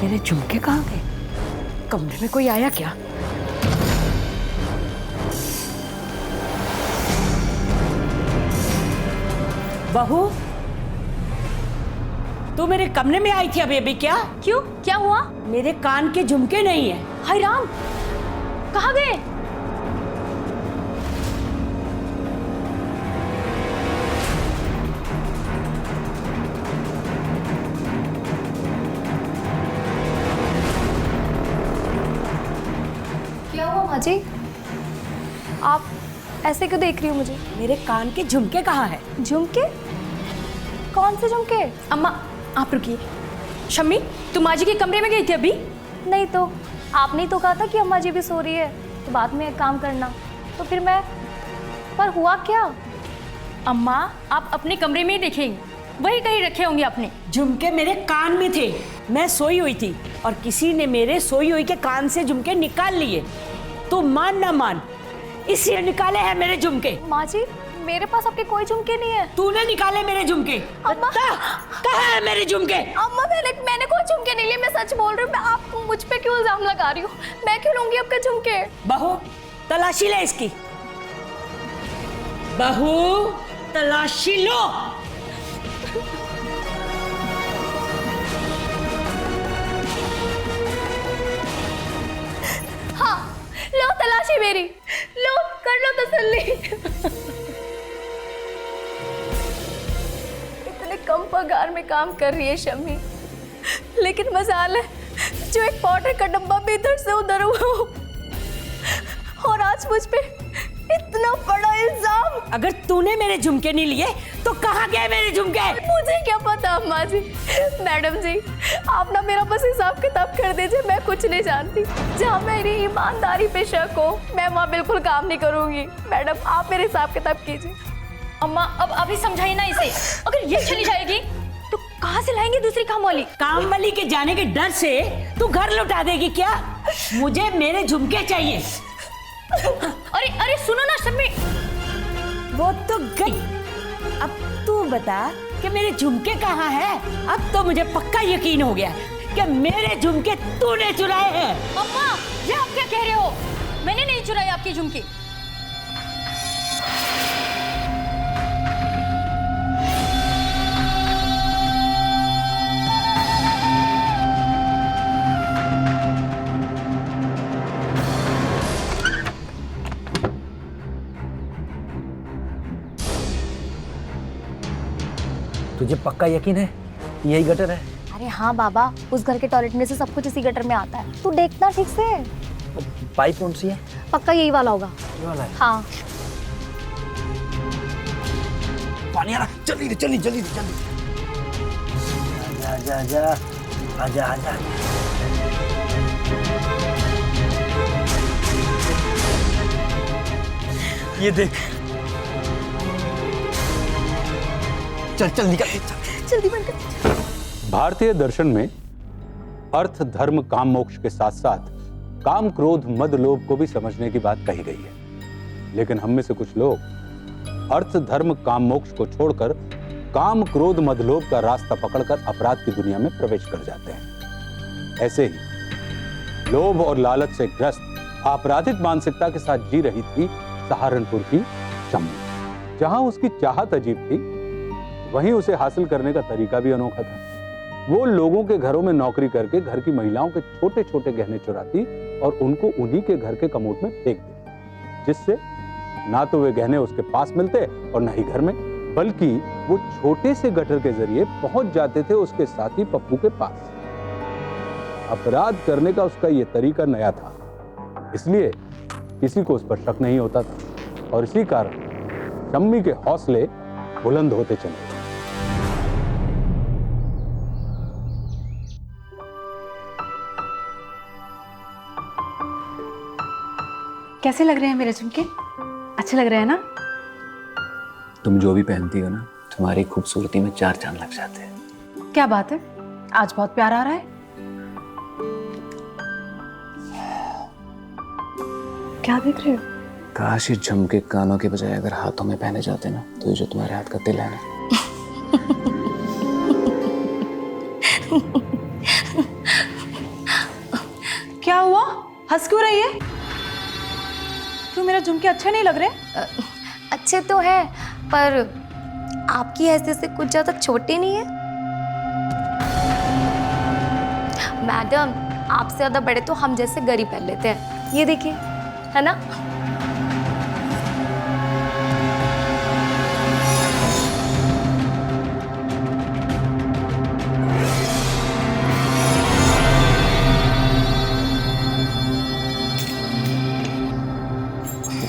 मेरे झुमके कहाँ गए? कमरे में कोई आया क्या? बहू, तू मेरे कमरे में आई थी अभी अभी क्या? क्यों, क्या हुआ? मेरे कान के झुमके नहीं है। हाय राम, कहाँ गए? क्या हुआ माँ जी? आप ऐसे क्यों देख रही हो मुझे? मेरे कान के झुमके कहाँ है? झुमके? कौन से झुमके? अम्मा आप रुकिए। शम्मी, तुम माँ जी के कमरे में गई थी अभी? नहीं तो आपने ही तो कहा था कि अम्मा जी भी सो रही है तो बाद में एक काम करना, तो फिर मैं, पर हुआ क्या? अम्मा आप अपने कमरे में ही देखेंगे, वही कहीं रखे होंगे आपने। झुमके मेरे कान में थे, मैं सोई हुई थी और किसी ने मेरे सोई हुई के कान से झुमके निकाल लिए। तू मान ना मान, इसलिए निकाले हैं मेरे झुमके। माँ जी, मेरे पास आपके कोई झुमके नहीं है। तूने निकाले मेरे झुमके। अम्मा, कहाँ है मेरे झुमके? अम्मा मैंने कोई झुमके नहीं लिए, मैं सच बोल रही हूँ। मैं आप मुझ पे क्यों इल्जाम लगा रही हो? मैं क्यों लूंगी आपके झुमके? बहू, तलाशी ले इसकी। बहू, तलाशी लो। हाँ, लो तलाशी मेरी, लो कर लो तसल्ली। इतने कम पगार में काम कर रही है शम्मी, लेकिन मजाल है जो एक पाउडर का डब्बा भी इधर से उधर हुआ हो। और आज मुझ पे इतना बड़ा इल्जाम। अगर तूने मेरे झुमके नहीं लिए तो कहाँ गए मेरे झुमके? मुझे क्या पता अम्मा जी। मैडम जी, आप ना मेरा बस हिसाब किताब कर दीजिए, मैं कुछ नहीं जानती। जहाँ मेरी ईमानदारी पे शक हो मैं वहाँ बिल्कुल काम नहीं करूँगी। मैडम आप मेरे हिसाब किताब कीजिए। अम्मा अब अभी समझाइए ना इसे, अगर ये चली जाएगी तो कहाँ से लाएंगे दूसरी काम वाली? काम वाली के जाने के डर से तू घर लौटा देगी क्या? मुझे मेरे झुमके चाहिए। अरे अरे सुनो ना शम्मी, वो तो गई, अब तू बता कि मेरे झुमके कहाँ हैं? अब तो मुझे पक्का यकीन हो गया कि मेरे झुमके तूने चुराए हैं। अम्मा ये आप क्या कह रहे हो? मैंने नहीं चुराई आपकी झुमकी। तुझे पक्का यकीन है यही गटर है? अरे हाँ बाबा, उस घर के टॉयलेट में से सब कुछ इसी गटर में आता है। तू देखना ठीक से। पाइप कौन सी है? पक्का यही वाला होगा। ये वाला है? हाँ। पानी आ रहा, जल्दी जल्दी जल्दी जल्दी। आजा आजा आजा आजा आजा। ये देख, चल चल निकल, जल्दी बंद कर। भारतीय दर्शन में अर्थ धर्म काम मोक्ष के साथ साथ काम क्रोध मद लोभ को भी समझने की बात कही गई है, लेकिन हम में से कुछ लोग अर्थ धर्म काम मोक्ष को छोड़कर काम क्रोध मद लोभ का रास्ता पकड़कर अपराध की दुनिया में प्रवेश कर जाते हैं। ऐसे ही लोभ और लालच से ग्रस्त आपराधिक मानसिकता के साथ जी रही थी सहारनपुर की शम्मी। जहां उसकी चाहत अजीब थी, वहीं उसे हासिल करने का तरीका भी अनोखा था। वो लोगों के घरों में नौकरी करके घर की महिलाओं के छोटे छोटे गहने चुराती और उनको उन्हीं के घर के कमोड में फेंक देती, जिससे ना तो वे गहने उसके पास मिलते और न ही घर में, बल्कि वो छोटे से गटर के जरिए पहुंच जाते थे उसके साथी पप्पू के पास। अपराध करने का उसका ये तरीका नया था, इसलिए किसी को उस पर शक नहीं होता था और इसी कारण शम्मी के हौसले बुलंद होते चले। कैसे लग रहे हैं मेरे झुमके? अच्छे लग रहे हैं ना? तुम जो भी पहनती हो ना, तुम्हारी खूबसूरती में 4 चांद लग जाते हैं। क्या बात है, आज बहुत प्यार आ रहा है। क्या देख रहे हो? काश ये झुमके कानों के बजाय अगर हाथों में पहने जाते ना, तो ये जो तुम्हारे हाथ का तिल है ना, हंस क्यों रही है? क्यों मेरे झुमके अच्छे नहीं लग रहे? अच्छे तो है, पर आपकी हैसियत से कुछ ज़्यादा छोटे नहीं है। मैडम, आपसे ज़्यादा बड़े तो हम जैसे गरीब पहन लेते हैं। ये देखिए, है ना?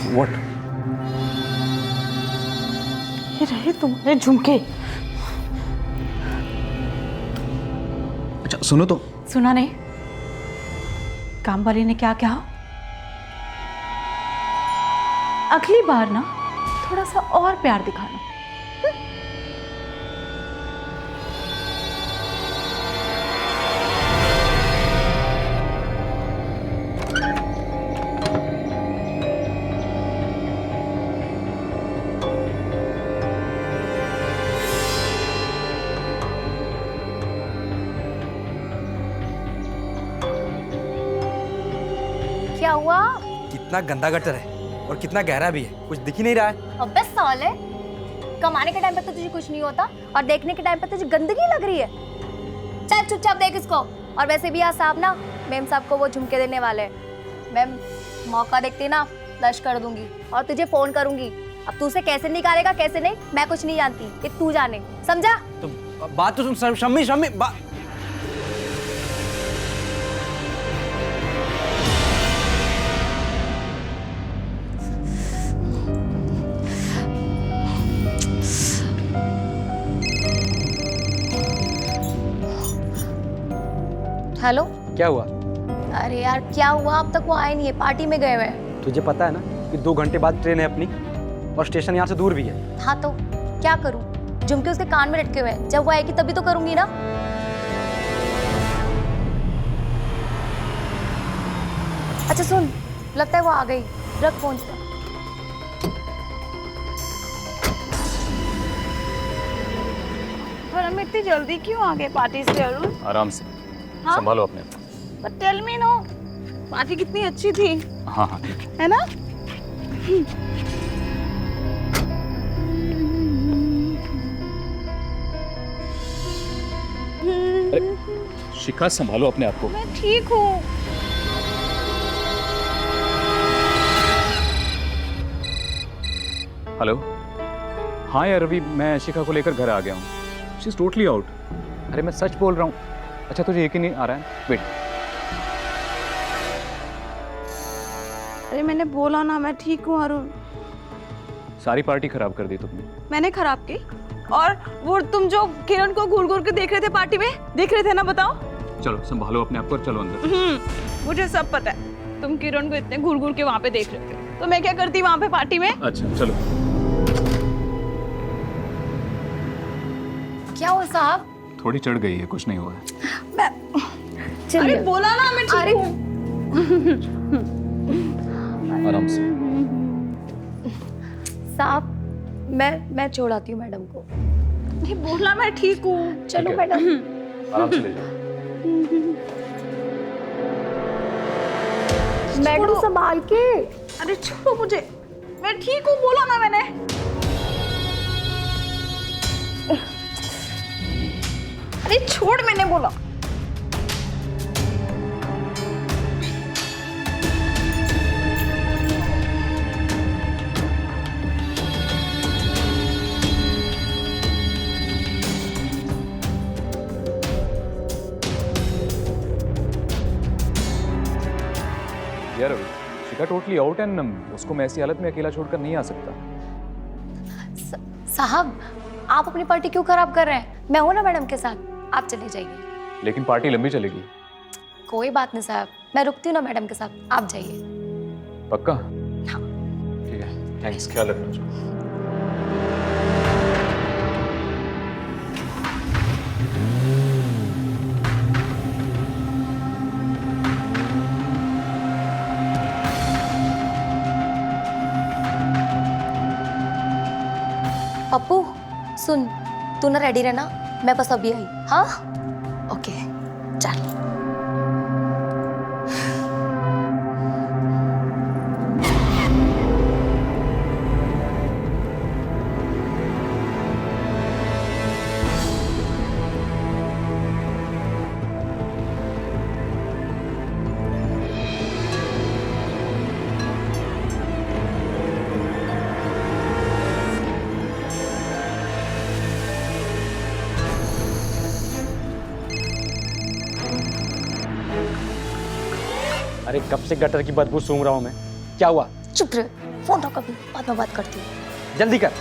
व्हाट? ये रहे तुम्हारे झुमके। अच्छा सुनो तो। सुना नहीं? काम वाली ने क्या कहा? अगली बार ना थोड़ा सा और प्यार दिखाना। क्या हुआ? कितना गंदा गटर है और कितना गहरा भी है, कुछ दिख ही नहीं रहा है। अबे साले, कमाने के टाइम पे तो तुझे कुछ नहीं होता और देखने के टाइम पे तुझे गंदगी लग रही है। चल चुपचाप देख इसको। और वैसे भी आज साहब ना मैम साहब को वो झुमके देने वाले हैं। मैम मौका देखती ना फ्लश कर दूंगी और तुझे फोन करूंगी। अब तू उसे कैसे निकालेगा कैसे नहीं मैं कुछ नहीं जानती, ये तू जाने, समझा? तो बात तो सुन शम्मी शम्मी हेलो, क्या हुआ? अरे यार क्या हुआ, अब तक वो आए नहीं है, पार्टी में गए हुए हैं। तुझे पता है ना कि 2 घंटे बाद ट्रेन है अपनी और स्टेशन यहाँ से दूर भी है। हाँ तो क्या करूं, झुमके उसके कान में लटके हुए हैं, जब वो आएगी तभी तो करूंगी ना। अच्छा सुन, लगता है वो आ गई, रख फोन। पर हम इतनी जल्दी क्यों आ गए पार्टी से अरुण? आराम से। हाँ? संभालो अपने आप। But tell me no, party कितनी अच्छी थी, हाँ हाँ ठीक है। है ना? अरे शिखा संभालो अपने आप को। मैं ठीक हूँ। हेलो। हाँ यार रवि, मैं शिखा को लेकर घर आ गया हूँ। She is totally out. अरे मैं सच बोल रहा हूँ। अच्छा तुझे यकीन नहीं आ रहा है? वेट। अरे मैंने बोला ना मैं ठीक हूँ अरुण। सारी पार्टी खराब कर दी तुमने। मैंने खराब की? और वो तुम जो किरण को घूर घूर के देख रहे थे पार्टी में, देख रहे थे ना, बताओ? चलो संभालो अपने आप को और चलो अंदर। मुझे सब पता है, तुम किरण को इतने घूर घूर के वहाँ पे देख रहे थे, तो मैं क्या करती वहाँ पे पार्टी में? अच्छा चलो। क्या हुआ साहब? थोड़ी चढ़ गई है, कुछ नहीं हुआ है। अरे बोला ना मैं ठीक हूँ। आराम से। साहब मैं छोड़ाती हूँ मैडम को। ये बोला मैं ठीक हूँ। चलो ठीक है। मैडम। आराम से ले जाओ। मैडम संभाल के। अरे छोड़ो मुझे, मैं ठीक हूँ, बोला ना मैंने। अरे छोड़, मैंने बोला। यार शिखा टोटली आउट एंड उसको मैं ऐसी हालत में अकेला छोड़कर नहीं आ सकता। साहब आप अपनी पार्टी क्यों खराब कर रहे हैं? मैं हूं ना मैडम के साथ, आप चले जाइए। लेकिन पार्टी लंबी चलेगी। कोई बात नहीं साहब, मैं रुकती हूँ ना मैडम के साथ, आप जाइए। पक्का? हाँ। ठीक है, थैंक्स, ख्याल रखना। पप्पू सुन, तू ना रेडी रहना, मैं बस अभी आई। हाँ ओके चल। अरे कब से गटर की बदबू सूंघ रहा हूँ मैं। क्या हुआ? चुप रहे, फोन रखो अभी, बाद में बात करती हूँ। जल्दी कर।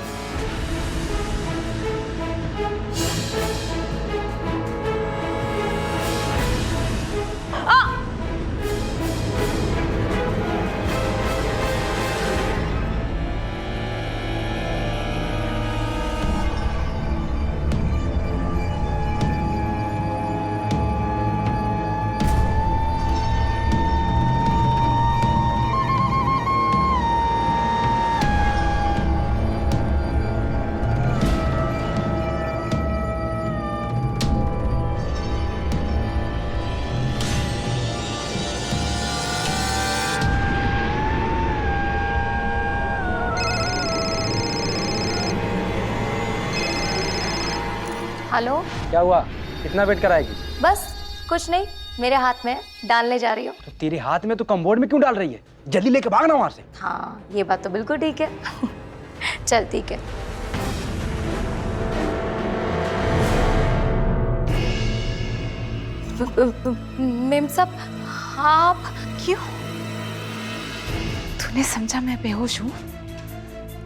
हेलो। क्या हुआ? कितना वेट कराएगी? बस कुछ नहीं, मेरे हाथ में डालने जा रही हूँ। तो तेरे हाथ में तो कमबोर्ड में क्यों डाल रही है? जल्दी लेके भागना वहां से। हाँ, ये बात तो बिल्कुल ठीक है। चल ठीक है। मेम साहब, आप क्यों? तूने समझा मैं बेहोश हूँ?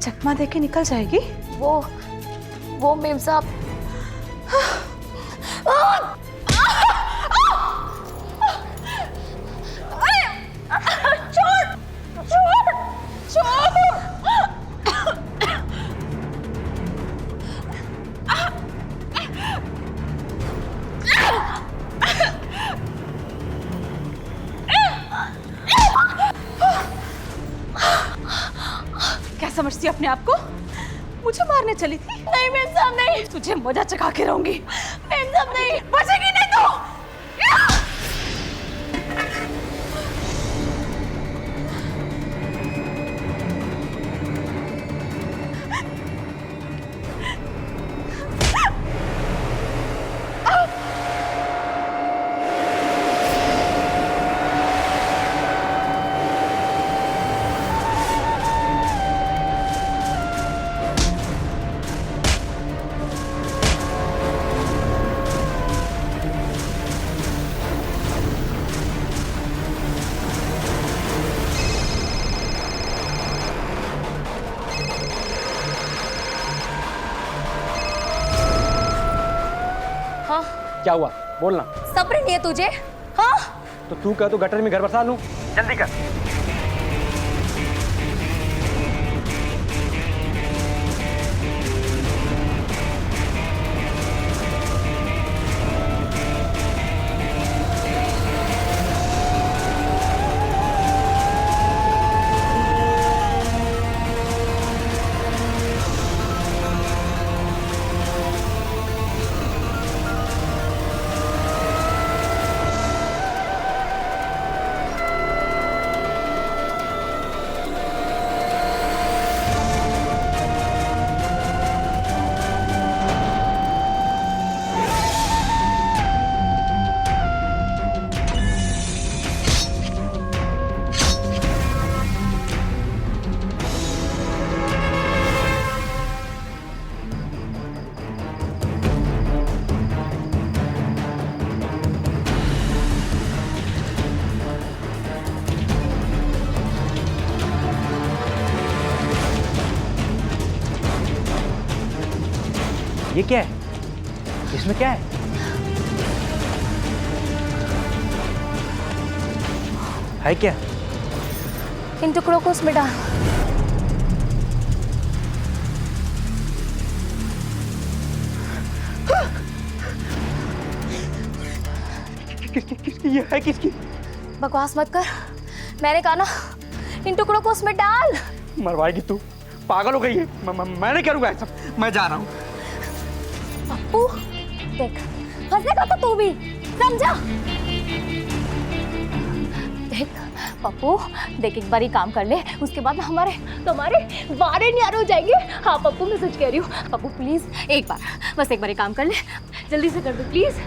चकमा देके निकल जाएगी? वो मेम साहब, क्या समझती है अपने आप को? मुझे मारने चली थी? नहीं मेम साहब नहीं, तुझे मजा चखा के रहूंगी। मेम साहब नहीं, बचेगी नहीं तू। क्या हुआ? बोलना। सब्र नहीं है तुझे? हाँ, तो तू कह तो गटर में घर बसा लूं। जल्दी कर। ये क्या है? इसमें क्या है? है क्या? इन टुकड़ों को उसमें डाल। किसकी ये है? किसकी? बकवास मत कर, मैंने कहा ना, इन टुकड़ों को उसमें डाल। मरवाएगी तू? पागल हो गई है? मैं नहीं करूंगा ऐसा। मैं जा रहा हूँ। पप्पू देख, फंसेगा तो तू भी, समझा? देख पप्पू, देख एक बार ही काम कर ले, उसके बाद हमारे बारे न्यारे हो जाएंगे। हाँ पप्पू, मैं सच कह रही हूँ। पप्पू प्लीज एक बार, बस एक बार ही काम कर ले, जल्दी से कर दो प्लीज।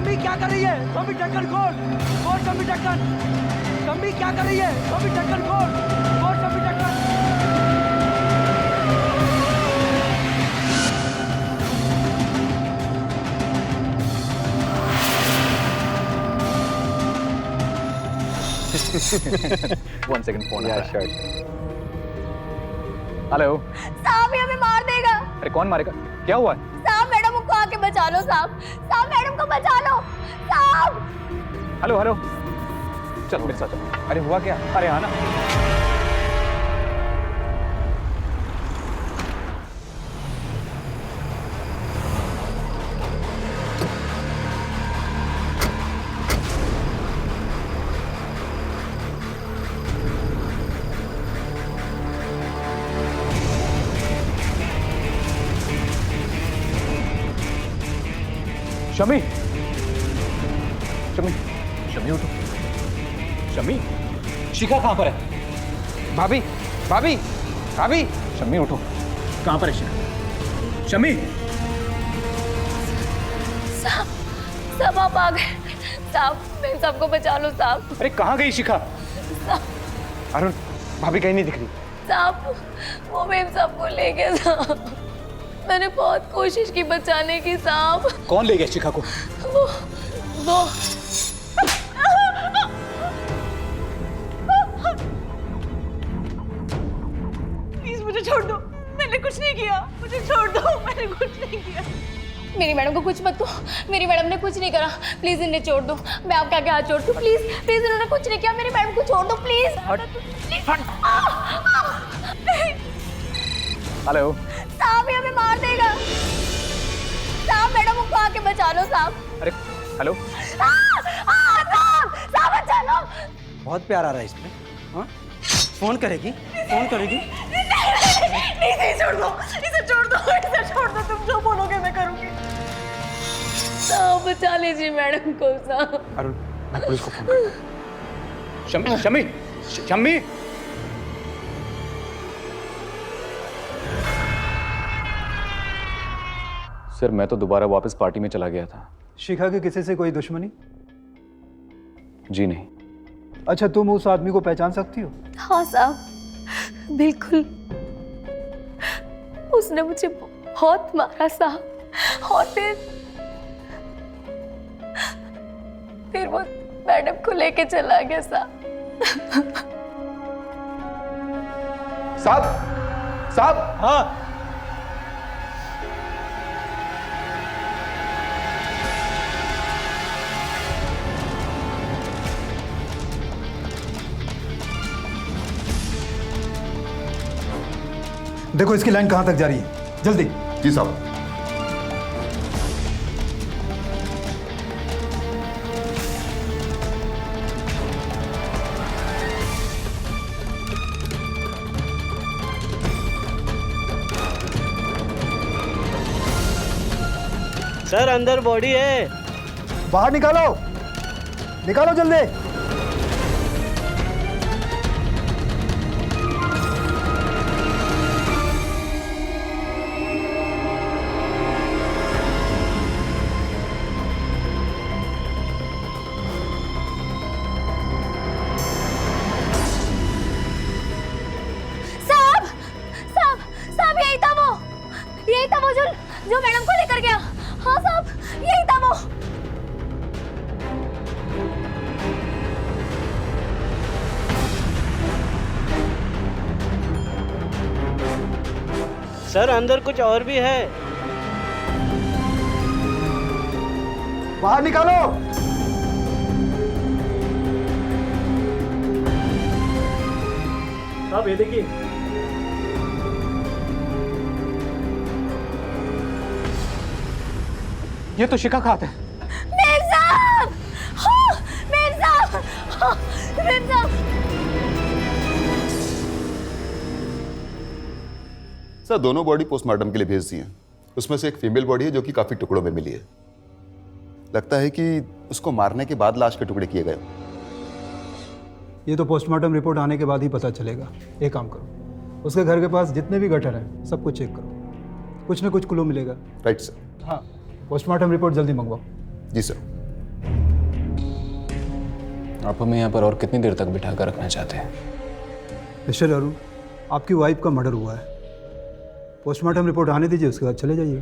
शम्मी क्या कर रही है? शम्मी ढक्कन खोल। खोल शम्मी ढक्कन। शम्मी क्या कर रही है? शम्मी ढक्कन खोल। खोल शम्मी ढक्कन। वन सेकंड फोन आ रहा है। हेलो साहब ये हमें मार देगा। अरे कौन मारेगा? क्या हुआ है? साहब मैडम को आके बचा लो साहब। साहब मैडम को बचा लो साहब। हेलो हेलो चल मेरे साथ चल। अरे हुआ क्या? अरे हाँ ना शमी शमी शमी उठो। शमी शिखा कहाँ पर है? भाभी भाभी भाभी शमी उठो। कहाँ पर है शिखा? शमी साहब साहब आप आ गए। साहब मैं सबको बचा लो साहब। अरे कहाँ गई शिखा? अरुण भाभी कहीं नहीं दिख रही। साहब वो मेम सबको ले गया साहब। मैंने बहुत कोशिश की बचाने की साहब। कौन ले गया शिखा को? वो प्लीज मुझे छोड़ दो, मैंने कुछ नहीं किया, मुझे छोड़ दो, मैंने कुछ नहीं किया। मेरी मैडम को कुछ मत कहो। मेरी मैडम ने कुछ नहीं करा। प्लीज इन्हें छोड़ दो। मैं आपके आगे हाथ जोड़ती हूँ। प्लीज प्लीज इन्होंने कुछ नहीं किया। मेरी मैडम को छोड़ दो प्लीज। हेलो साहब ये हमें मार देगा। साहब मैडम को आके बचा लो साहब। अरे हेलो साहब साहब बचा लो। बहुत प्यार आ रहा है इसमें। हाँ फोन करेगी फोन करेगी। नहीं छोड़ दो, इसे छोड़ दो, इसे छोड़ दो, तुम जो बोलोगे मैं करूंगी। साहब बचा लीजिए मैडम को साहब। अरुण मैं पुलिस को फोन करता हूँ। शमी शमी शमी सर मैं तो दोबारा वापस पार्टी में चला गया था। शिखा के किसी से कोई दुश्मनी? जी नहीं। अच्छा तुम उस आदमी को पहचान सकती हो? हाँ साहब बिल्कुल। उसने मुझे बहुत मारा साहब और फिर वो मैडम को लेके चला गया साहब। साहब साहब हाँ देखो इसकी लाइन कहां तक जा रही है, जल्दी। जी साहब। सर अंदर बॉडी है। बाहर निकालो, निकालो जल्दी। यही था वो जो मैडम को लेकर गया। हाँ साहब यही था वो। सर अंदर कुछ और भी है। बाहर निकालो। साहब ये देखिए। ये तो शिखा का हाथ है। मेर साहब, हाँ, मेर साहब, हाँ, मेर साहब। सर दोनों बॉडी पोस्टमार्टम के लिए भेज दी हैं। उसमें से एक फीमेल बॉडी है जो कि काफी टुकड़ों में मिली है। लगता है कि उसको मारने के बाद लाश के टुकड़े किए गए। ये तो पोस्टमार्टम रिपोर्ट आने के बाद ही पता चलेगा। एक काम करो, उसके घर के पास जितने भी गटर हैं सब कुछ चेक करो, कुछ ना कुछ क्लू मिलेगा। Right sir. हाँ, पोस्टमार्टम रिपोर्ट जल्दी मंगवाओ। जी सर। आप हमें यहाँ पर और कितनी देर तक बिठा कर रखना चाहते हैं? मिस्टर अरुण, आपकी वाइफ का मर्डर हुआ है। पोस्टमार्टम रिपोर्ट आने दीजिए, उसके बाद चले जाइए।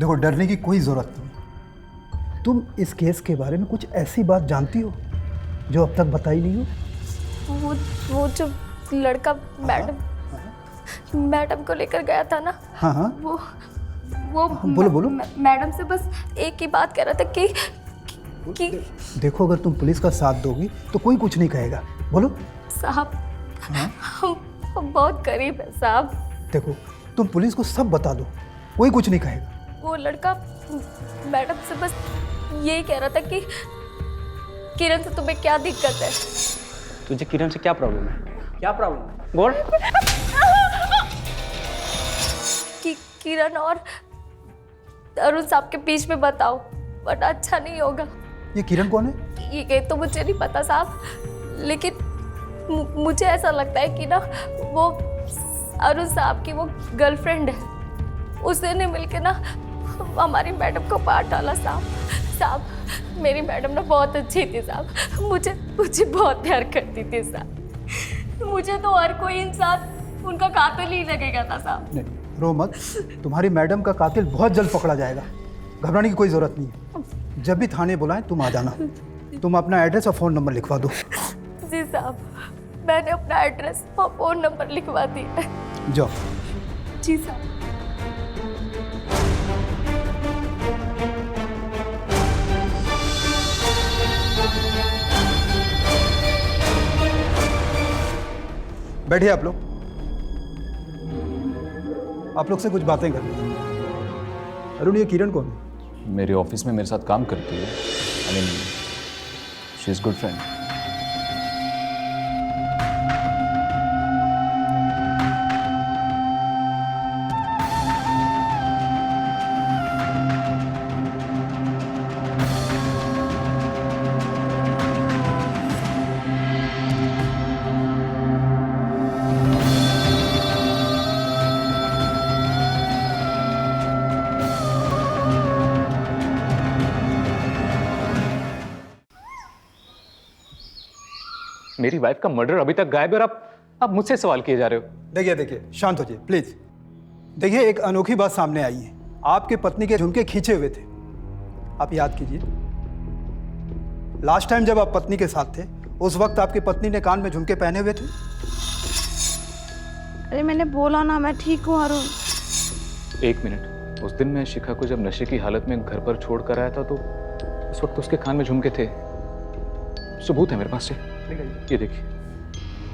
देखो, डरने की कोई ज़रूरत नहीं। तुम इस केस के बारे में कुछ ऐसी बात जानती हो जो अब तक बताई नहीं हो? वो जो लड़का मैडम को लेकर गया था ना। हाँ हाँ, वो बोलो बोलो। मैडम से बस एक ही बात कह रहा था कि देखो, अगर तुम पुलिस का साथ दोगी तो कोई कुछ नहीं कहेगा। बोलो। साहब, हम बहुत गरीब है साहब। देखो, तुम पुलिस को सब बता दो, कोई कुछ नहीं कहेगा। वो लड़का मैडम से बस यही कह रहा था कि किरण से तुम्हें क्या दिक्कत है। तुझे किरण से क्या प्रॉब्लम है? क्या प्रॉब्लम है? बोल। कि किरण और अरुण साहब के बीच में बताओ, वरना अच्छा नहीं होगा। ये किरण कौन है? ये तो मुझे नहीं पता साहब, लेकिन मुझे ऐसा लगता है कि ना वो अरुण साहब की वो गर्लफ्रेंड है। उसने ने मिलके ना हमारी मैडम को पार डाला साहब। मेरी मैडम ना बहुत अच्छी थी साहब, मुझे बहुत प्यार करती थी साहब। मुझे तो हर कोई इंसान उनका कातिल ही लगेगा था साहब। नहीं, रो मत। तुम्हारी मैडम का कातिल बहुत जल्द पकड़ा जाएगा, घबराने की कोई ज़रूरत नहीं है। जब भी थाने बुलाएं तुम आ जाना। तुम अपना एड्रेस और फ़ोन नंबर लिखवा दो। जी साहब, मैंने अपना एड्रेस और फ़ोन नंबर लिखवा दिया। जाओ। जी साहब। बैठिए आप लोग। आप लोग से कुछ बातें करनी है। अरुण, ये किरण कौन है? मेरे ऑफिस में मेरे साथ काम करती है। I mean, she is good friend. मेरी वाइफ का मर्डर अभी तक गायब है और आप मुझसे सवाल किए जा रहे हो। देखिए, शांत हो जाइए प्लीज। देखिए, एक अनोखी बात सामने आई है। आपके पत्नी के झुमके खींचे हुए थे। आप याद कीजिए, लास्ट टाइम जब आप पत्नी के साथ थे उस वक्त आपकी पत्नी ने कान में झुमके पहने हुए थे। अरे मैंने बोला ना, मैं ठीक हूँ अरुण। एक मिनट, उस दिन मैं शिखा को जब नशे की हालत में घर पर छोड़ कर आया था तो उस वक्त उसके कान में झुमके थे। सबूत है मेरे पास से। ये देखिए,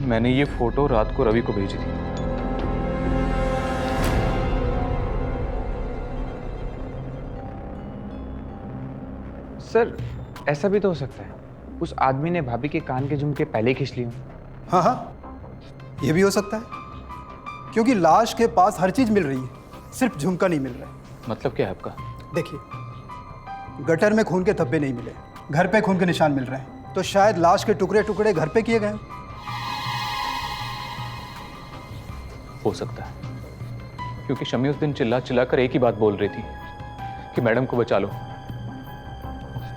मैंने ये फोटो रात को रवि को भेजी थी। सर, ऐसा भी तो हो सकता है उस आदमी ने भाभी के कान के झुमके पहले खींच लिए। हाँ हाँ, ये भी हो सकता है, क्योंकि लाश के पास हर चीज मिल रही है, सिर्फ झुमका नहीं मिल रहा है। मतलब क्या है आपका? देखिए, गटर में खून के धब्बे नहीं मिले, घर पे खून के निशान मिल रहे हैं, तो शायद लाश के टुकड़े टुकड़े घर पे किए गए हो सकता है, क्योंकि शमी उस दिन चिल्ला चिल्ला कर एक ही बात बोल रही थी कि मैडम को बचा लो।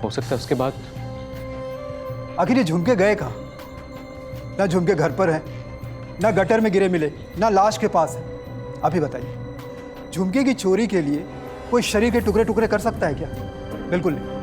हो सकता है उसके बाद। आखिर ये झुमके गए कहाँ? ना झुमके घर पर है, ना गटर में गिरे मिले, ना लाश के पास है। आप ही बताइए, झुमके की चोरी के लिए कोई शरीर के टुकड़े टुकड़े कर सकता है क्या? बिल्कुल नहीं।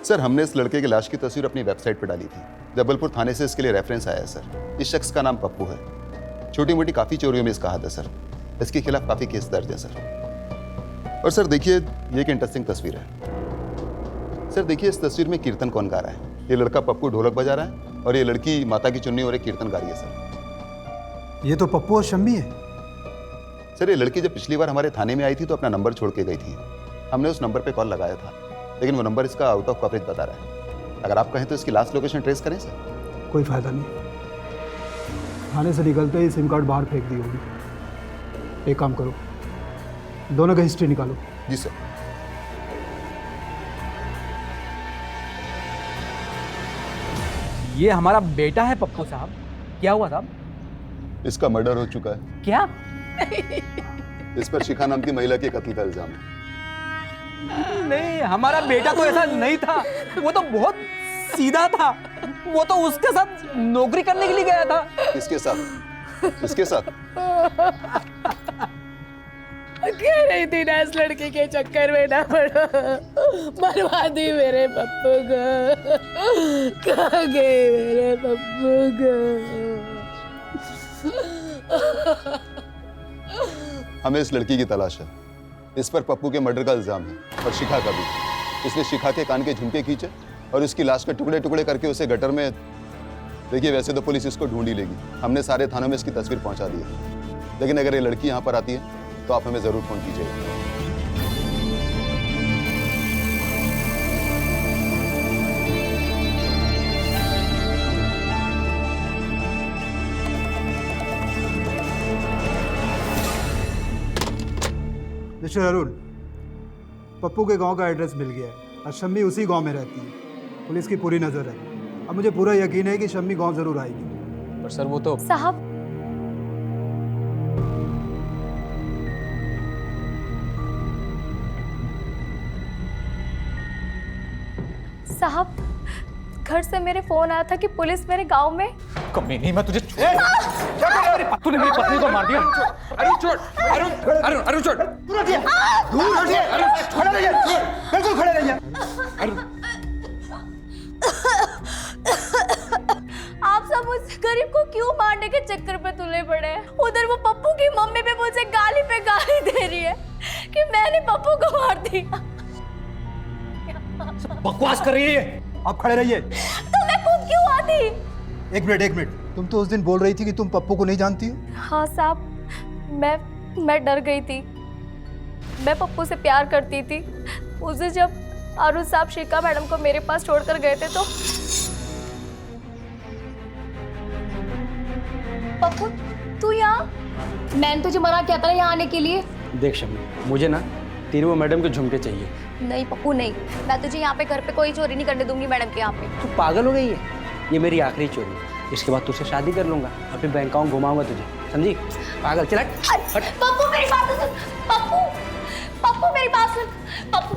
सर हमने इस लड़के की लाश की तस्वीर अपनी वेबसाइट पर डाली थी। जबलपुर थाने से इसके लिए रेफरेंस आया है सर। इस शख्स का नाम पप्पू है। छोटी मोटी काफ़ी चोरियों में इसका हाथ है सर। इसके खिलाफ काफ़ी केस दर्ज है सर। और सर देखिए, ये एक इंटरेस्टिंग तस्वीर है। सर देखिए, इस तस्वीर में कीर्तन कौन गा रहा है? ये लड़का पप्पू ढोलक बजा रहा है और ये लड़की माता की चुन्नी और एक कीर्तन गा रही है सर। ये तो पप्पू और शम्मी है। सर ये लड़की जब पिछली बार हमारे थाने में आई थी तो अपना नंबर छोड़ के गई थी। हमने उस नंबर पे कॉल लगाया था, लेकिन वो नंबर इसका आउट ऑफ कवरेज बता रहा है। अगर आप कहें तो इसकी लास्ट लोकेशन ट्रेस करें सर। कोई फायदा नहीं, थाने से निकलते ही सिम कार्ड बाहर फेंक दी होगी। एक काम करो, दोनों का हिस्ट्री निकालो। जी सर। ये हमारा बेटा है पप्पू साहब। क्या हुआ साहब? इसका मर्डर हो चुका है। क्या? इस पर शिखा नाम की महिला के कत्ल का इल्जाम है। नहीं, हमारा बेटा तो ऐसा नहीं था। वो तो बहुत सीधा था। वो तो उसके साथ नौकरी करने के लिए गया था। किसके साथ? किसके साथ? कह रही थी ना इस लड़की के चक्कर में ना पड़ो, मरवा दी मेरे पप्पू को। कहाँ गए मेरे पप्पू को? हमें इस लड़की की तलाश है। इस पर पप्पू के मर्डर का इल्जाम है और शिखा का भी। इसने शिखा के कान के झुमके खींचे और उसकी लाश के टुकड़े टुकड़े करके उसे गटर में। देखिए वैसे तो पुलिस इसको ढूंढ ही लेगी। हमने सारे थानों में इसकी तस्वीर पहुंचा दी है, लेकिन अगर ये लड़की यहाँ पर आती है तो आप हमें जरूर फोन कीजिएगा। मिस्टर अरुण, पप्पू के गांव का एड्रेस मिल गया है और शम्मी उसी गांव में रहती है। पुलिस की पूरी नज़र है। अब मुझे पूरा यकीन है कि शम्मी गांव जरूर आएगी। पर सर वो तो साहब, साहब घर से मेरे फोन आया था कि पुलिस मेरे गांव में। कमी नहीं, मैं तुझे तूने मेरी पत्नी को मार दिया। अरुण छोड़, अरुण अरुण अरुण छोड़। दूर हटिए, खड़े रहिए, बिल्कुल खड़े रहिए। आप सब उस गरीब को क्यों मारने के चक्कर पे तुले पड़े हैं? उधर वो पप्पू की मम्मी पे मुझे गाली पे गाली दे रही है कि मैंने पप्पू को मार दिया। बकवास कर रही है। आप खड़े रहिए। तो मैं खुद क्यों आती? एक मिनट। तुम तो उस दिन बोल रही थी कि तुम पप्पू को नहीं जानती हो। हाँ साहब, मैं डर गई थी। मैं पप्पू से प्यार करती थी। उस दिन जब अरुण साहब शिखा मैडम को मेरे पास छोड़कर गए थे तो पप्पू तू यहाँ? मैंने तुझे मना किया था यहाँ आने के लिए। देख शम्मी, मुझे ना तेरी वो मैडम के झुमके चाहिए। नहीं पप्पू नहीं, मैं तुझे यहाँ पे घर पे कोई चोरी नहीं करने दूंगी मैडम के यहाँ पे। तू पागल हो गई है? ये मेरी आखिरी चोरी है। इसके बाद तुझसे शादी कर लूंगा, अपने बैंकॉक घुमाऊंगा तुझे, समझी? पागल, चला हट। पप्पू मेरी बात सुन। पप्पू मेरी बात सुन। पप्पू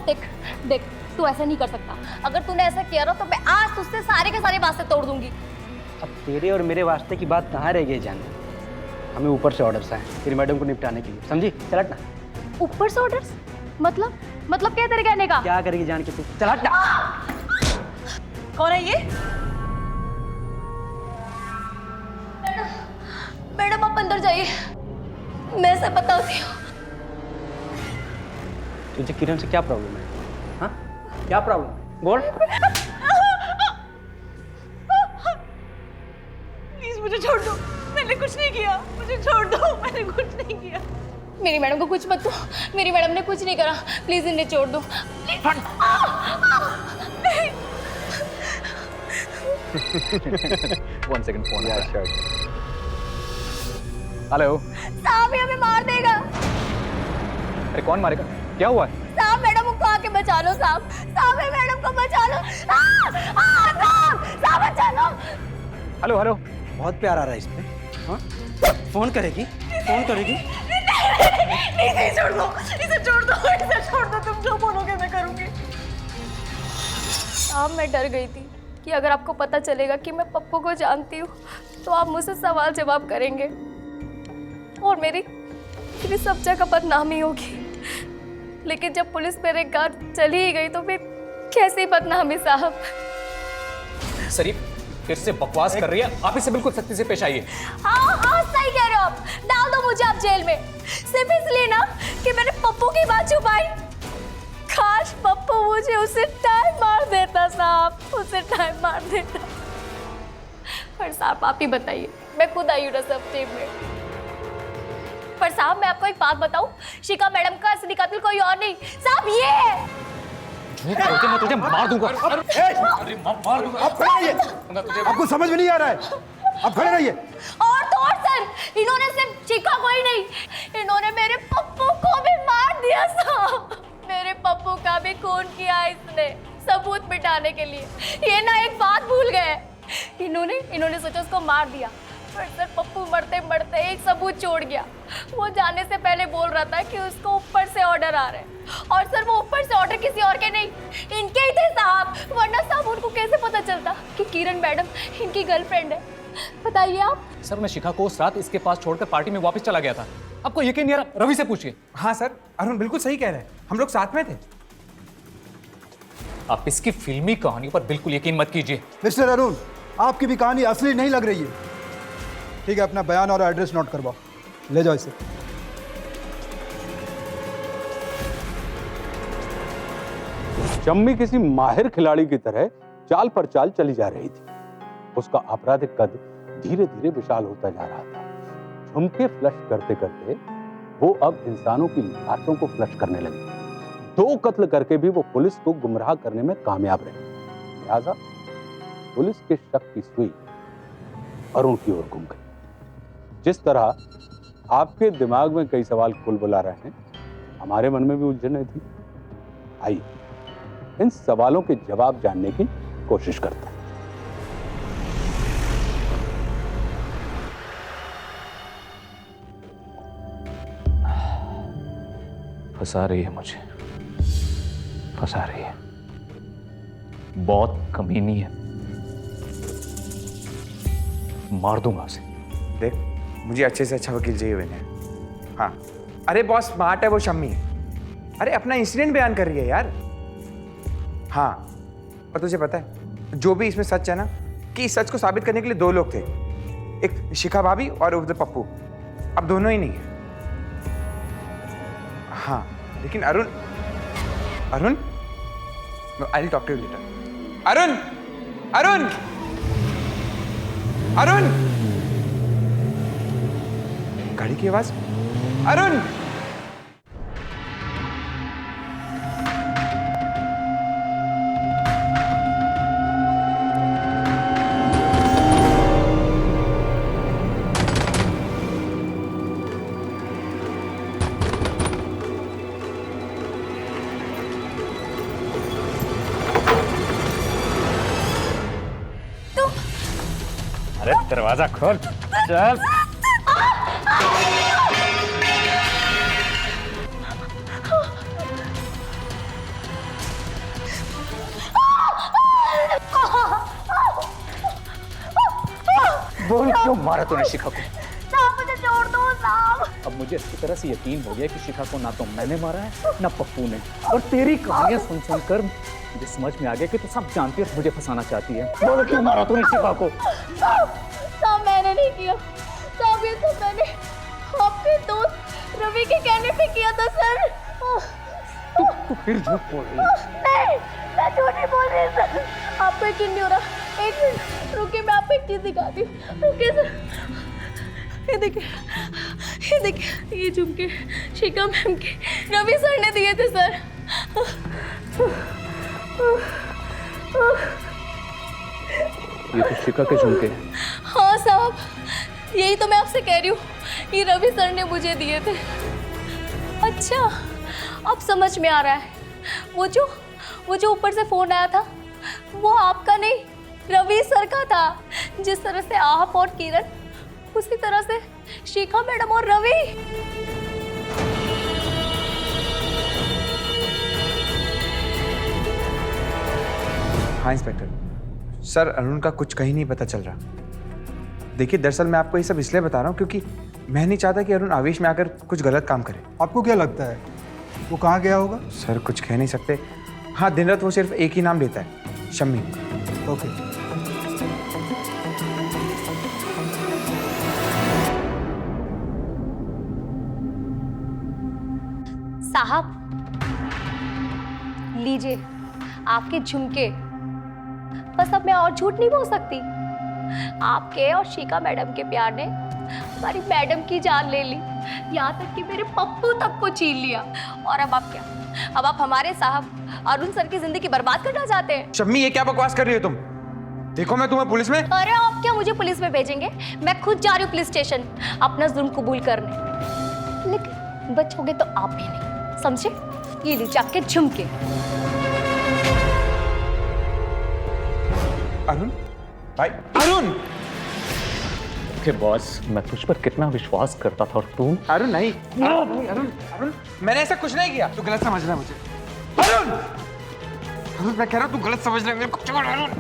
देख तू ऐसा नहीं कर सकता। अगर तूने ऐसा किया ना तो मैं आज तुझसे सारे के सारे वास्ते तोड़ दूंगी। अब तेरे और मेरे वास्ते की बात कहाँ रह गई जान? हमें ऊपर से ऑर्डर्स आए तेरी मैडम को निपटाने के लिए, समझी? चला ना। ऊपर से ऑर्डर्स? मतलब क्या तेरे कहने का? क्या करेगी जान के तू? चला ना। कौन है ये? मैडम आप अंदर जाइए, मैं सब बताती हूँ। तुझे किरण से क्या प्रॉब्लम है? हाँ, क्या प्रॉब्लम है? बोल। प्लीज मुझे छोड़ दो, मैंने कुछ नहीं किया। मुझे छोड़ दो, मैंने कुछ नहीं किया। मेरी मैडम को कुछ मत दो। मेरी मैडम ने कुछ नहीं करा। प्लीज इन्हें छोड़ दो। वन सेकंड, फोन आ रहा है। हेलो साहब ये हमें मार देगा। अरे कौन मारेगा? क्या हुआ है? साहब मैडम को आके बचा लो। साहब मैडम को बचा लो। साहब बचा लो। हेलो बहुत प्यार आ रहा है इस पे। हाँ, फोन करेगी? नहीं छोड़ दो, इसे छोड़ दो। तुम जो बोलोगे मैं करूंगी। साहब मैं डर गई थी कि अगर आपको पता चलेगा कि मैं पप्पू को जानती हूँ तो आप मुझसे सवाल जवाब करेंगे और मेरी सब जगह बदनामी होगी। लेकिन जब पुलिस मेरे घर चली ही गई तो मैं कैसी बदनामी साहब? शरीफ फिर से बकवास कर रही है, आप इसे बिल्कुल सख्ती से पेश आइए। हाँ हाँ सही कह रहे हो आप। डाल दो मुझे आप जेल में, सिर्फ इसलिए ना कि मैंने पप्पू की बात छुपाई। काश पप्पू मुझे उसे टाइम मार देता साहब, उसे टाइम मार देता। पर साहब आप ही बताइए, मैं खुद आई हूँ ना सब टीम में। पर साहब मैं आपको एक बात बताऊं, शिखा मैडम का असली कातिल कोई और नहीं साहब, ये है। झूठ बोलते मैं तुझे मार दूंगा। अरे मार दूंगा। आप खड़े रहिए, आपको समझ में नहीं आ रहा है, आप खड़े रहिए। और तो और सर, इन्होंने सिर्फ शिखा को ही नहीं, इन्होंने मेरे पप्पू को भी मार दिया साहब। मेरे पप्पू का भी खून किया इसने, सबूत मिटाने के लिए। ये ना एक बात भूल गए, इन्होंने सोचा उसको मार दिया, पर सर पप्पू मरते मरते एक सबूत छोड़ गया। वो जाने से पहले बोल रहा था कि उसको ऊपर से ऑर्डर आ रहे हैं, और सर वो ऊपर से ऑर्डर किसी और के नहीं, इनके ही थे साहब। वरना साहब उनको कैसे पता चलता कि किरण मैडम इनकी गर्लफ्रेंड है? बताइए आप। सर मैं शिखा को उस रात इसके पास छोड़कर पार्टी में वापस चला गया था। आपको यकीन नहीं आ रहा? रवि से पूछिए। हाँ सर, अरुण बिल्कुल सही कह रहे हैं, हम लोग साथ में थे। आप इसकी फिल्मी कहानी पर बिल्कुल यकीन मत कीजिए। मिस्टर अरुण, आपकी भी कहानी असली नहीं लग रही है। ठीक है, अपना बयान और एड्रेस नोट करवाओ, ले जाओ इसे। शम्मी किसी माहिर खिलाड़ी की तरह चाल पर चाल चली जा रही थी। उसका आपराधिक कद धीरे धीरे विशाल होता जा रहा था। झुमके फ्लश करते करते वो अब इंसानों की लाशों को फ्लश करने लगी। 2 कत्ल करके भी वो पुलिस को गुमराह करने में कामयाब रहे। लिहाजा पुलिस के शक की सुई अरुण की ओर घूम गई। जिस तरह आपके दिमाग में कई सवाल बुला रहे हैं, हमारे मन में भी उलझने थी। आइए इन सवालों के जवाब जानने की कोशिश करते हैं। फंसा रही है मुझे, फंसा रही है, बहुत कमीनी है, मार दूंगा उसे। देख, मुझे अच्छे से अच्छा वकील चाहिए विनय। हाँ, अरे बॉस स्मार्ट है वो शम्मी। अरे अपना इंसिडेंट बयान कर रही है यार। हाँ, और तुझे पता है जो भी इसमें सच है ना, कि इस सच को साबित करने के लिए 2 लोग थे, एक शिखा भाभी और उधर पप्पू। अब दोनों ही नहीं है। हाँ, लेकिन Arun I will talk to you later. Arun Arun Arun, गाड़ी की आवाज। अरुण, अरे दरवाजा खोल, चल। बोल क्यों मारा तूने शिखा को? साहब मुझे छोड़ दो साहब। अब मुझे अच्छी तरह से यकीन हो गया कि शिखा को ना तो मैंने मारा है ना पप्पू ने, और तेरी कहानियां सुन सुनकर मुझे समझ में आ गया कि तू सब जानती है, मुझे फंसाना चाहती है। बोल क्यों मारा तूने शिखा को? साहब मैंने नहीं किया साहब, ये सब मैंने अपने दोस्त रवि के कहने पे किया था सर। तू फिर झूठ बोल रही है। नहीं, मैं झूठ नहीं बोल रही सर। आपको यकीन नहीं हो रहा? एक मिनट रुकिए, मैं आपको एक चीज दिखाती हूँ। रुकिए सर, ये देखिए ये झुमके शिखा मैम के रवि सर ने दिए थे सर। ये तो शिखा के झुमके हैं। हाँ साहब, यही तो मैं आपसे कह रही हूँ, ये रवि सर ने मुझे दिए थे। अच्छा, अब समझ में आ रहा है, वो जो ऊपर से फोन आया था वो आपका नहीं रवि सर का था। जिस तरह से आप और किरण, उसी तरह से शिखा मैडम और रवि। हाँ इंस्पेक्टर, सर अरुण का कुछ कहीं नहीं पता चल रहा। देखिए दरअसल मैं आपको ये सब इसलिए बता रहा हूँ क्योंकि मैं नहीं चाहता कि अरुण आवेश में आकर कुछ गलत काम करे। आपको क्या लगता है वो कहाँ गया होगा? सर कुछ कह नहीं सकते, हाँ, दिन रात वो सिर्फ एक ही नाम लेता है, शम्मी। ओके। साहब लीजिए आपके झुमके। बस अब मैं और झूठ नहीं बोल सकती। आपके और शिखा मैडम के प्यार ने हमारी मैडम की जान ले ली, यहाँ तक कि मेरे पप्पू तक को छीन लिया। और अब आप क्या, अब आप हमारे साहब अरुण सर की जिंदगी बर्बाद करना चाहते हैं? शम्मी, ये क्या बकवास कर रही हो तुम? देखो मैं तुम्हें पुलिस में। अरे आप क्या मुझे पुलिस में भेजेंगे? मैं खुद जा रही हूँ पुलिस स्टेशन अपना जुर्म कबूल करने। लेकिन बचोगे तो आप भी नहीं, समझे? ये लीजिए आपके झुमके। अरुण भाई, अरुण! ओके बॉस, मैं तुझ पर कितना विश्वास करता था और तू। अरुण नहीं, अरुण, अरुण, मैंने ऐसा कुछ नहीं किया। तू गलत समझ रहा है मुझे। अरुण! अरुण, मैं कह रहा हूँ तू गलत समझ रहा है मेरे को। छोड़ अरुण।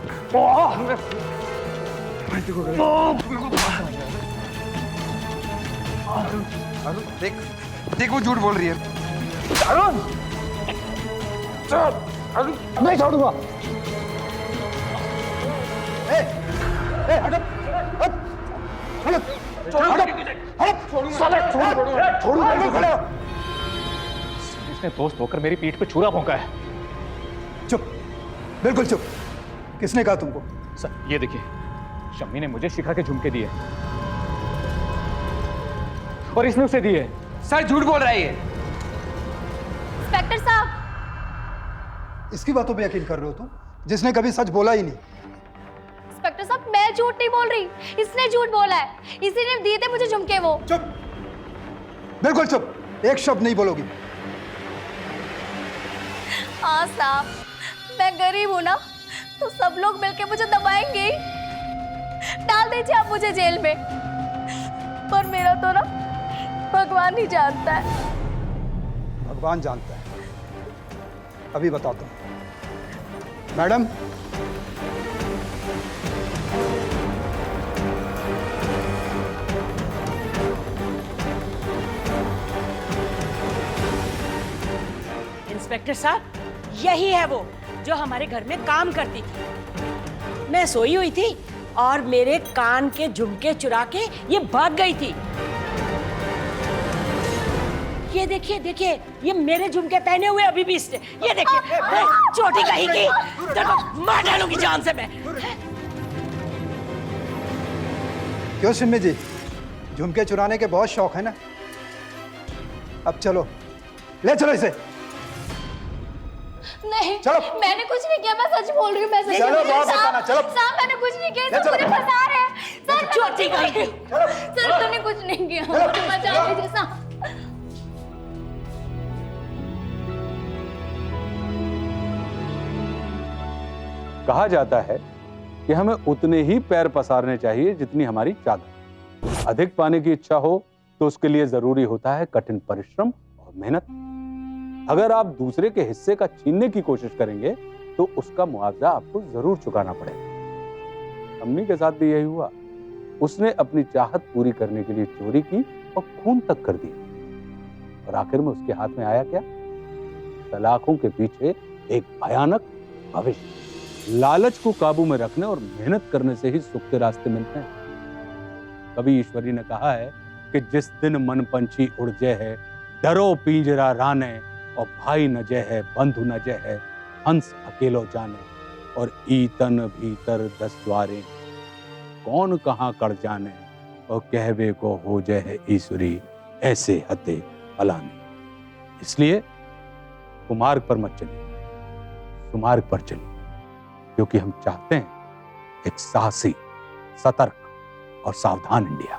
अरुण, देख वो झूठ बोल रही है। अरुण! अरुण, नहीं छोड़ूंगा। हटो, इसने दोस्त होकर मेरी पीठ पे छुरा भोंका है। चुप, बिल्कुल चुप। किसने कहा तुमको? सर ये देखिए, शम्मी ने मुझे शिखा के झुमके दिए और इसने उसे दिए। सर झूठ बोल रहा है ये। इंस्पेक्टर साहब, इसकी बातों पे यकीन कर रहे हो तुम, जिसने कभी सच बोला ही नहीं? इंस्पेक्टर साहब, मैं झूठ नहीं बोल रही, इसने झूठ बोला है। इसी ने दिए थे मुझे झुमके वो। चुप, बिल्कुल चुप, एक शब्द नहीं बोलोगी। हाँ साहब, मैं गरीब हूं ना, तो सब लोग मिलके मुझे दबाएंगे ही। डाल दीजिए आप मुझे जेल में, पर मेरा तो ना भगवान ही जानता है। भगवान जानता है। अभी बताता हूं। मैडम, इंस्पेक्टर साहब, यही है वो जो हमारे घर में काम करती थी। मैं सोई हुई थी और मेरे कान के झुमके चुरा के ये भाग गई थी। ये देखिए देखिए, ये मेरे झुमके पहने हुए अभी भी इसने। ये देखिए, चोटी कहीं की, देखो मार डालूंगी जान से मैं। क्यों सिम्मी जी, झुमके चुराने के बहुत शौक है ना? अब चलो, ले चलो इसे। नहीं, चलो। मैंने कुछ नहीं किया, मैं सच बोल रही हूँ। मैं सच चलो, बोल रही हूँ। बात बताना, चलो। साहब, मैंने कुछ नहीं किया, ले सब मुझे चलो। फंसा रहे हैं। सर, चोटी कहीं की। सर तूने कुछ नहीं किया, मुझे बचा लीजिए साहब। कहा जाता है कि हमें उतने ही पैर पसारने चाहिए जितनी हमारी चादर। अधिक पाने की इच्छा हो तो उसके लिए जरूरी होता है कठिन परिश्रम और मेहनत। अगर आप दूसरे के हिस्से का छीनने की कोशिश करेंगे तो उसका मुआवजा आपको जरूर चुकाना पड़ेगा। अम्मी के साथ भी यही हुआ। उसने अपनी चाहत पूरी करने के लिए चोरी की और खून तक कर दी, और आखिर में उसके हाथ में आया क्या? सलाखों के पीछे एक भयानक भविष्य। लालच को काबू में रखने और मेहनत करने से ही सुख के रास्ते मिलते हैं। कवि ईश्वरी ने कहा है कि जिस दिन मन पंछी उड़ जय है, डरो पिंजरा राने, और भाई न जय है, बंधु न जय है, हंस अकेलो जाने, और ईतन भीतर 10 द्वारे, कौन कहाँ कर जाने, और कहवे को हो जय है ईश्वरी, ऐसे हते फलाने। इसलिए कुमार्ग पर मत चलिए, सुमार्ग पर चलिए, क्योंकि हम चाहते हैं एक साहसी, सतर्क और सावधान इंडिया।